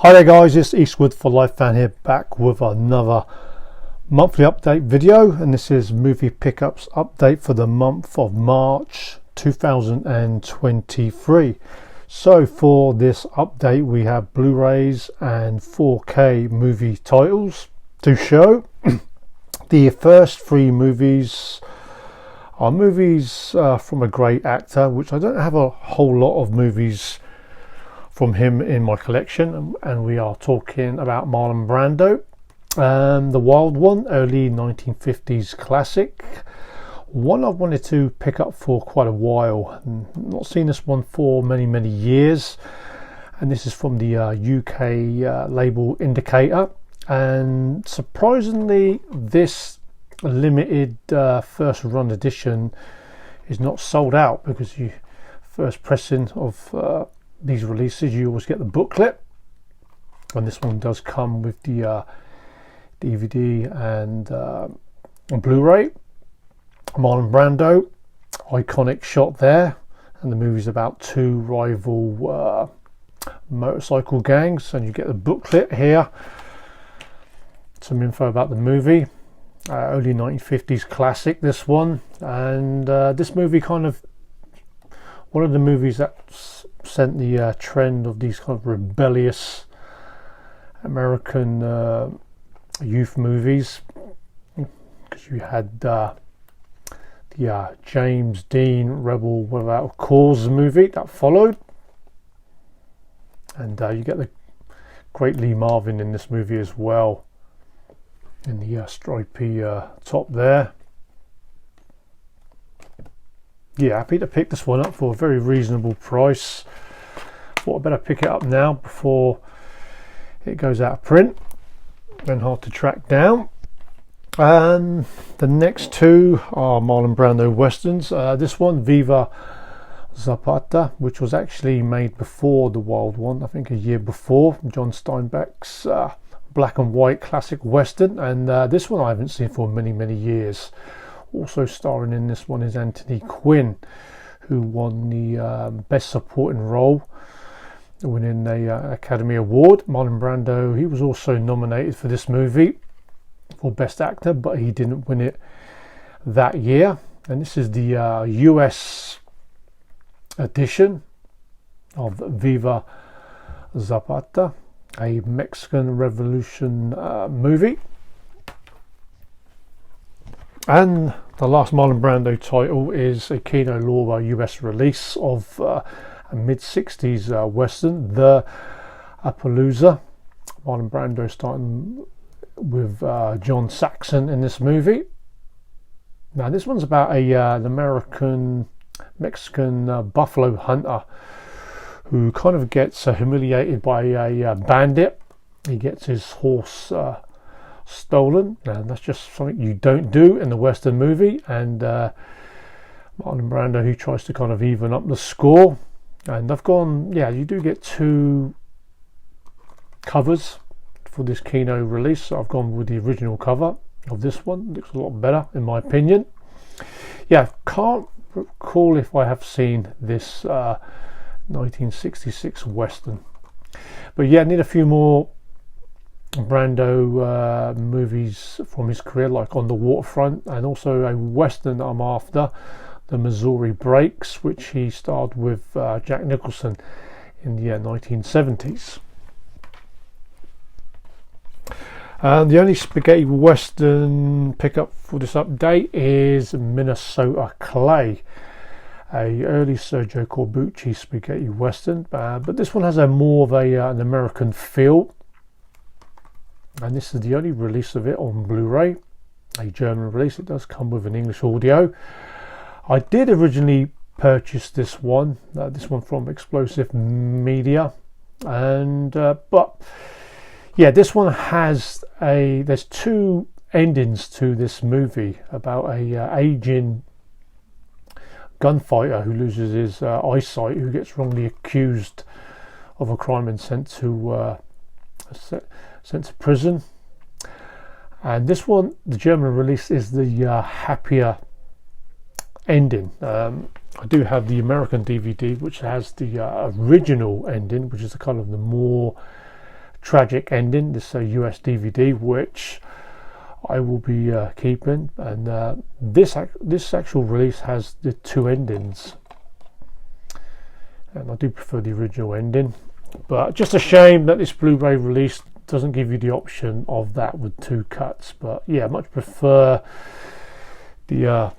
Hi there guys, it's Eastwood for Life Fan here, back with another monthly update video, and this is movie pickups update for the month of March 2023. So for this update we have Blu-rays and 4K movie titles to show. The first three movies are movies from a great actor, which I don't have a whole lot of movies from him in my collection, and we are talking about Marlon Brando, The Wild One, early 1950s classic, one I've wanted to pick up for quite a while. Not seen this one for many years, and this is from the UK label Indicator, and surprisingly this limited first run edition is not sold out, because you first pressing of these releases you always get the booklet, and this one does come with the DVD and Blu-ray. Marlon Brando, iconic shot there, and the movie's about two rival motorcycle gangs, and you get the booklet here, some info about the movie. Early 1950s classic, this one, and this movie kind of one of the movies that sent the trend of these kind of rebellious American youth movies, because you had the James Dean Rebel Without a Cause movie that followed, and you get the great Lee Marvin in this movie as well, in the stripy top there. Yeah, happy to pick this one up for a very reasonable price. Thought I'd better pick it up now before it goes out of print and hard to track down. And the next two are Marlon Brando westerns. This one, Viva Zapata, which was actually made before The Wild One, I think a year before, John Steinbeck's black and white classic western, and this one I haven't seen for many years. Also starring in this one is Anthony Quinn, who won the Best Supporting Role, winning the Academy Award. Marlon Brando, he was also nominated for this movie for Best Actor, but he didn't win it that year. And this is the US edition of Viva Zapata, a Mexican Revolution movie. And the last Marlon Brando title is a Kino Lorber US release of a mid-60s western, The Appaloosa. Marlon Brando starting with John Saxon in this movie. Now this one's about an American Mexican buffalo hunter who kind of gets humiliated by a bandit. He gets his horse stolen, and that's just something you don't do in the western movie, and Marlon Brando, who tries to kind of even up the score. And I've gone, yeah, you do get two covers for this Kino release, so I've gone with the original cover of this one. It looks a lot better in my opinion. Yeah, can't recall if I have seen this 1966 western, but yeah, I need a few more Brando movies from his career, like On the Waterfront, and also a western I'm after, The Missouri Breaks, which he starred with Jack Nicholson in the 1970s. And the only spaghetti western pickup for this update is Minnesota Clay, a early Sergio Corbucci spaghetti western, but this one has a more of an American feel. And this is the only release of it on Blu-ray, a German release. It does come with an English audio. I did originally purchase this one from Explosive Media, and but yeah, this one has there's two endings to this movie about a aging gunfighter who loses his eyesight, who gets wrongly accused of a crime and sent to prison. And this one, the German release, is the happier ending. I do have the American DVD, which has the original ending, which is the kind of the more tragic ending, this US DVD, which I will be keeping, and this actual release has the 2 endings, and I do prefer the original ending. But just a shame that this Blu-ray release doesn't give you the option of that with 2 cuts. But yeah, much prefer the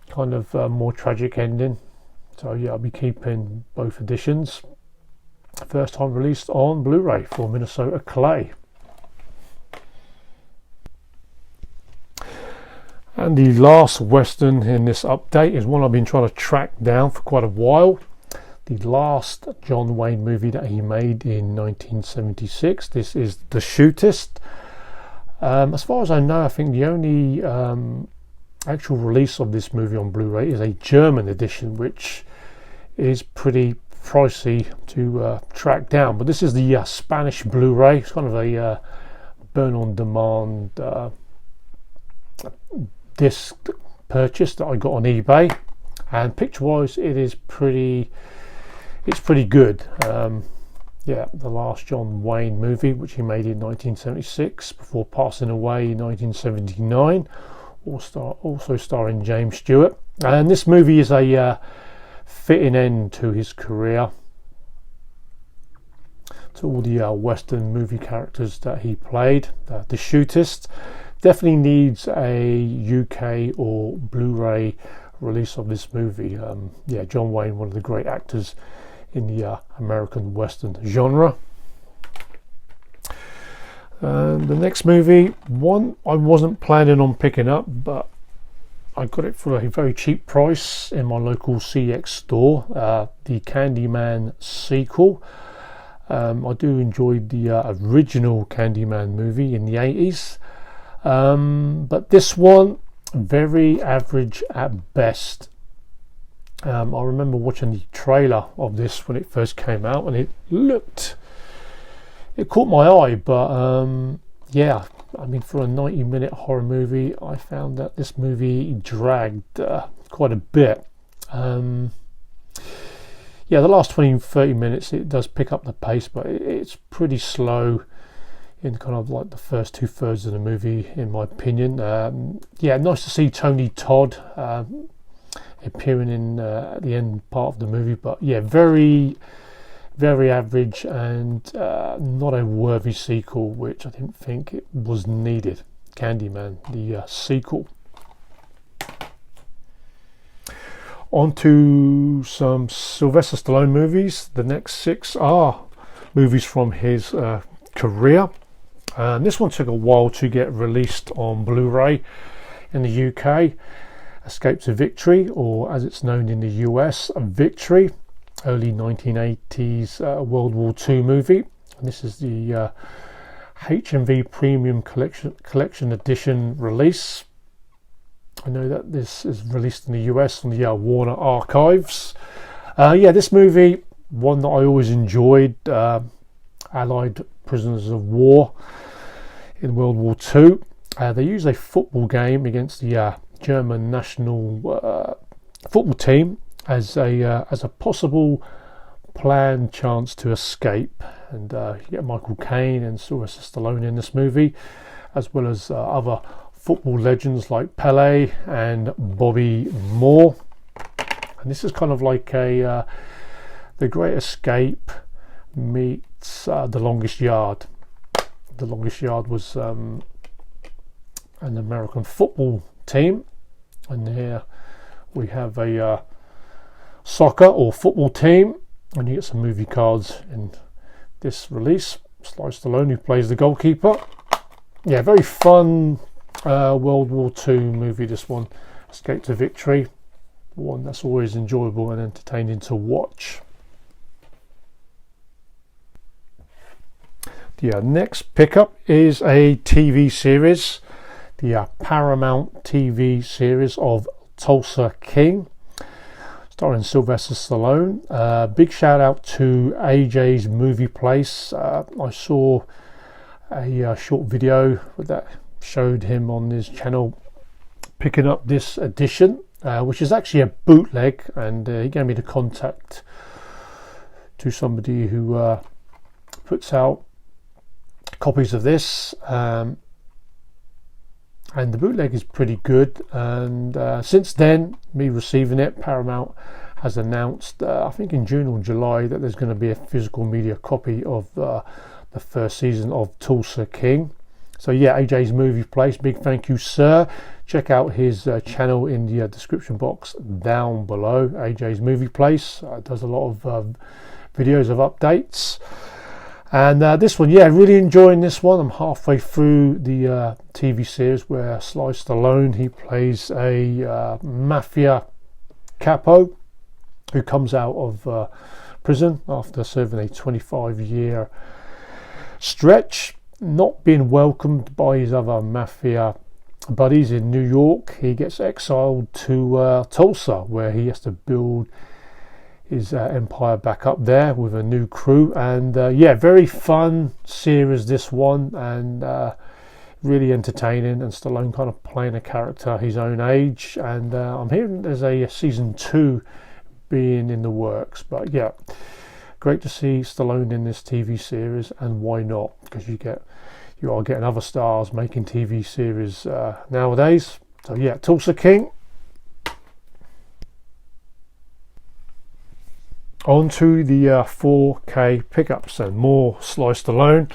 kind of more tragic ending. So yeah, I'll be keeping both editions. First time released on Blu-ray for Minnesota Clay. And the last Western in this update is one I've been trying to track down for quite a while. The last John Wayne movie that he made in 1976. This is The Shootist. As far as I know, I think the only actual release of this movie on Blu-ray is a German edition, which is pretty pricey to track down. But this is the Spanish Blu-ray. It's kind of a burn-on-demand disc purchase that I got on eBay, and picture-wise, it's pretty good. Yeah, the last John Wayne movie, which he made in 1976 before passing away in 1979, also starring James Stewart. And this movie is a fitting end to his career, to all the Western movie characters that he played. The Shootist definitely needs a UK or Blu-ray release of this movie. Yeah, John Wayne, one of the great actors in the American Western genre. The next movie, one I wasn't planning on picking up, but I got it for a very cheap price in my local CX store. The Candyman sequel. I do enjoy the original Candyman movie in the 80s, but this one, very average at best. I remember watching the trailer of this when it first came out, and it caught my eye, but yeah, I mean, for a 90-minute horror movie, I found that this movie dragged quite a bit. Yeah, the last 20-30 minutes it does pick up the pace, but it's pretty slow in kind of like the first 2/3 of the movie, in my opinion. Yeah, nice to see Tony Todd appearing in the end part of the movie, but yeah, very average, and not a worthy sequel, which I didn't think it was needed. Candyman, the sequel. On to some Sylvester Stallone movies. The next 6 are movies from his career. And this one took a while to get released on Blu-ray in the UK. Escape to Victory, or as it's known in the US, Victory. Early 1980s World War II movie. And this is the H&V Premium Collection Edition release. I know that this is released in the US on the Warner Archives. Yeah, this movie, one that I always enjoyed. Allied prisoners of war in World War II. They use a football game against the German national football team as a possible planned chance to escape, and you get Michael Caine and Sylvester Stallone in this movie, as well as other football legends like Pele and Bobby Moore. And this is kind of like a The Great Escape meets The Longest Yard. The Longest Yard was an American football team, and here we have a soccer or football team, and you get some movie cards in this release. Sly Stallone, who plays the goalkeeper. Yeah, very fun World War II movie, this one. Escape to Victory, one that's always enjoyable and entertaining to watch. The next pickup is a TV series, the Paramount TV series of Tulsa King, starring Sylvester Stallone. Big shout out to AJ's Movie Place. I saw a short video that showed him on his channel picking up this edition, which is actually a bootleg, and he gave me the contact to somebody who puts out copies of this, and the bootleg is pretty good. And since then, me receiving it, Paramount has announced, I think in June or July, that there's going to be a physical media copy of the first season of Tulsa King. So yeah, AJ's Movie Place, big thank you, sir. Check out his channel in the description box down below. AJ's Movie Place does a lot of videos of updates. And this one, yeah, really enjoying this one. I'm halfway through the TV series where Sly Stallone, he plays a mafia capo who comes out of prison after serving a 25-year stretch, not being welcomed by his other mafia buddies in New York. He gets exiled to Tulsa, where he has to build his empire back up there with a new crew. And yeah, very fun series, this one, and really entertaining, and Stallone kind of playing a character his own age. And I'm hearing there's a season 2 being in the works, but yeah, great to see Stallone in this TV series, and why not, because you are getting other stars making TV series nowadays. So yeah, Tulsa King. On to the 4K pickups, and more Sly Stallone.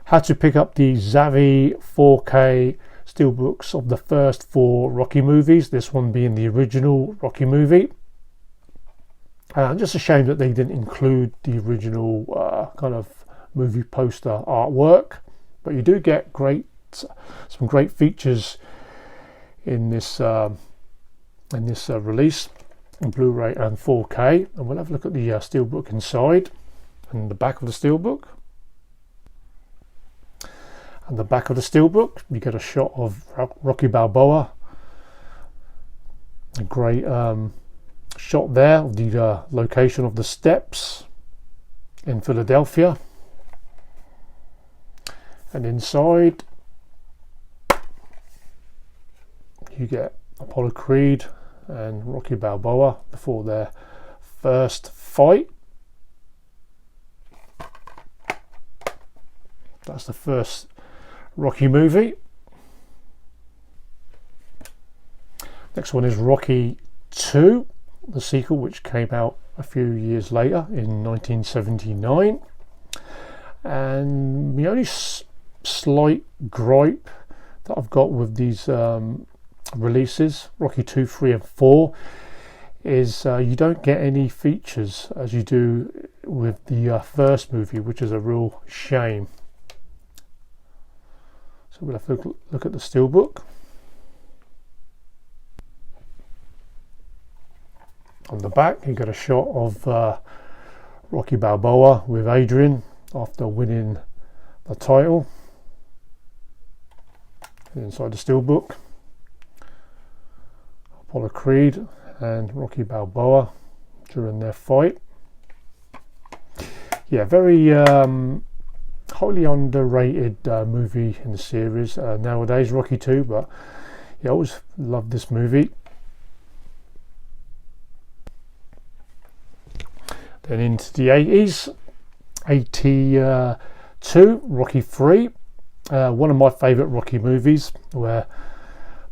Had to pick up the Zavvi 4K steelbooks of the first 4 Rocky movies, this one being the original Rocky movie. Just a shame that they didn't include the original kind of movie poster artwork, but you do get some great features in this release, in Blu-ray and 4K. And we'll have a look at the steelbook inside and the back of the steelbook. And the back of the steelbook, you get a shot of Rocky Balboa. A great shot there of the location of the steps in Philadelphia. And inside you get Apollo Creed and Rocky Balboa before their first fight. That's the first Rocky movie. Next one is Rocky 2, the sequel, which came out a few years later in 1979. And the only slight gripe that I've got with these releases, Rocky 2, 3 and 4, is you don't get any features as you do with the first movie, which is a real shame. So we'll have to look at the steelbook. On the back you get a shot of Rocky Balboa with Adrian after winning the title. And inside the steelbook, Apollo Creed and Rocky Balboa during their fight. Yeah, very highly underrated movie in the series nowadays, Rocky 2, but yeah, I always loved this movie. Then into the 80s, 82, Rocky 3, one of my favourite Rocky movies, where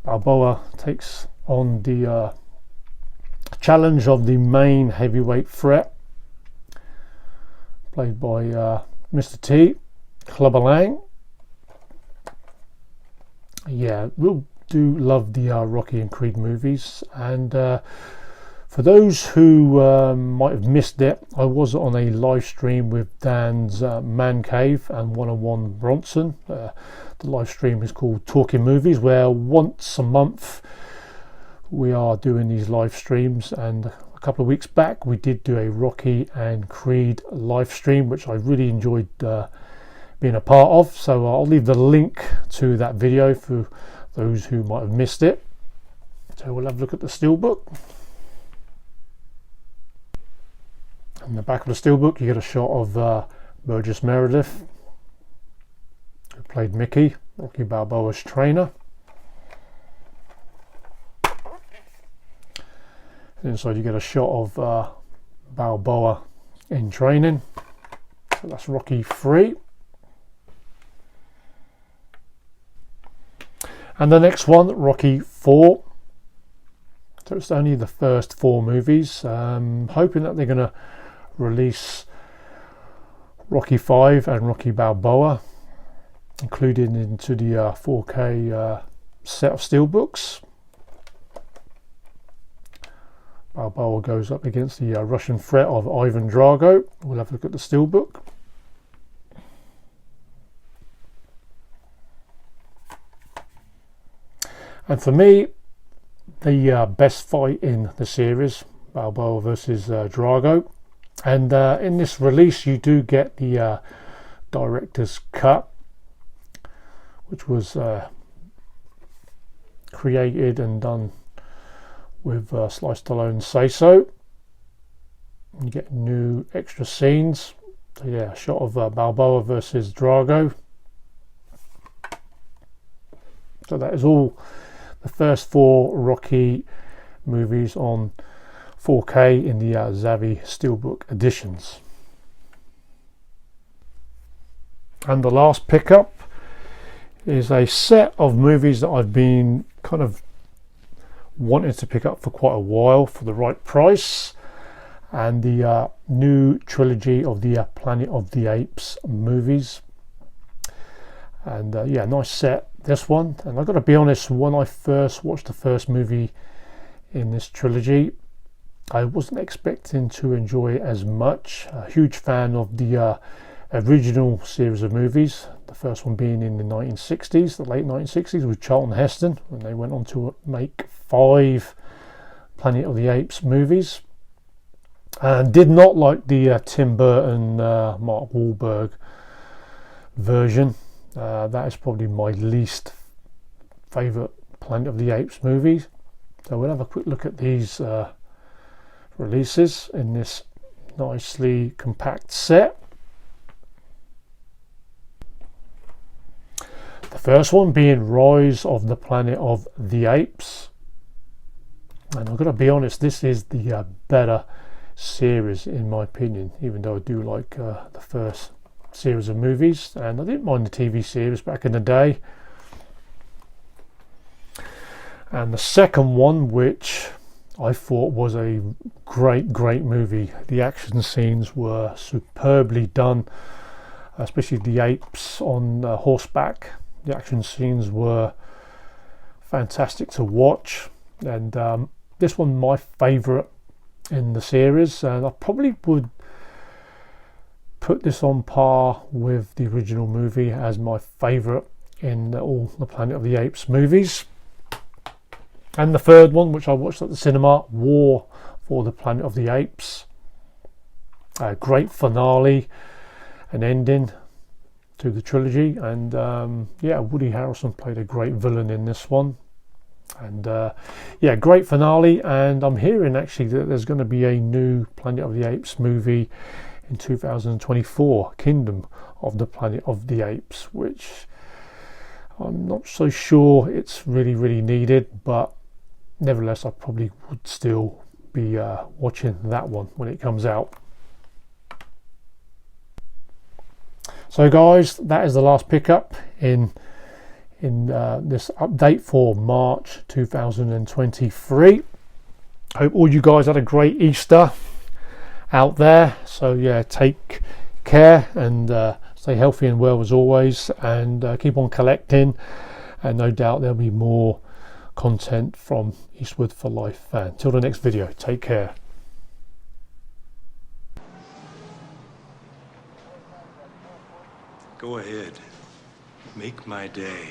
Balboa takes on the challenge of the main heavyweight threat, played by Mr. T, Clubber Lang. Yeah, we do love the Rocky and Creed movies, and for those who might have missed it, I was on a live stream with Dan's Man Cave and 101 Bronson. The live stream is called Talking Movies, where once a month we are doing these live streams, and a couple of weeks back we did do a Rocky and Creed live stream, which I really enjoyed being a part of. So I'll leave the link to that video for those who might have missed it. So we'll have a look at the steelbook. In the back of the steelbook you get a shot of Burgess Meredith, who played Mickey, Rocky Balboa's trainer. And inside you get a shot of Balboa in training. So that's Rocky 3. And the next one, Rocky 4. So it's only the first 4 movies. Hoping that they're going to release Rocky 5 and Rocky Balboa, included into the 4K set of steelbooks. Balboa goes up against the Russian threat of Ivan Drago. We'll have a look at the steelbook. And for me, the best fight in the series, Balboa versus Drago. And in this release, you do get the director's cut, which was created and done with Sly Stallone's say-so. You get new extra scenes. So yeah, a shot of Balboa versus Drago. So that is all the first 4 Rocky movies on 4K in the Zavvi Steelbook editions. And the last pickup is a set of movies that I've been kind of wanting to pick up for quite a while for the right price, and the new trilogy of the Planet of the Apes movies. And yeah, nice set, this one. And I've got to be honest, when I first watched the first movie in this trilogy, I wasn't expecting to enjoy it as much. A huge fan of the original series of movies, the first one being in the 1960s, the late 1960s, with Charlton Heston, when they went on to make 5 Planet of the Apes movies. And did not like the Tim Burton, Mark Wahlberg version. That is probably my least favourite Planet of the Apes movies. So we'll have a quick look at these releases in this nicely compact set. The first one being Rise of the Planet of the Apes. And I've got to be honest, this is the better series in my opinion, even though I do like the first series of movies, and I didn't mind the TV series back in the day. And the second one, which I thought was a great movie. The action scenes were superbly done, especially the apes on horseback. The action scenes were fantastic to watch, and this one my favourite in the series, and I probably would put this on par with the original movie as my favourite in all the Planet of the Apes movies. And the third one, which I watched at the cinema, War for the Planet of the Apes. A great finale and ending to the trilogy, and yeah, Woody Harrelson played a great villain in this one. And yeah, great finale. And I'm hearing actually that there's going to be a new Planet of the Apes movie in 2024, Kingdom of the Planet of the Apes, which I'm not so sure it's really needed, but nevertheless I probably would still be watching that one when it comes out. So guys, that is the last pickup in this update for March 2023. Hope all you guys had a great Easter out there. So yeah, take care and stay healthy and well as always, and keep on collecting, and no doubt there'll be more content from Eastwood for Life. Until the next video, take care. Go ahead, make my day.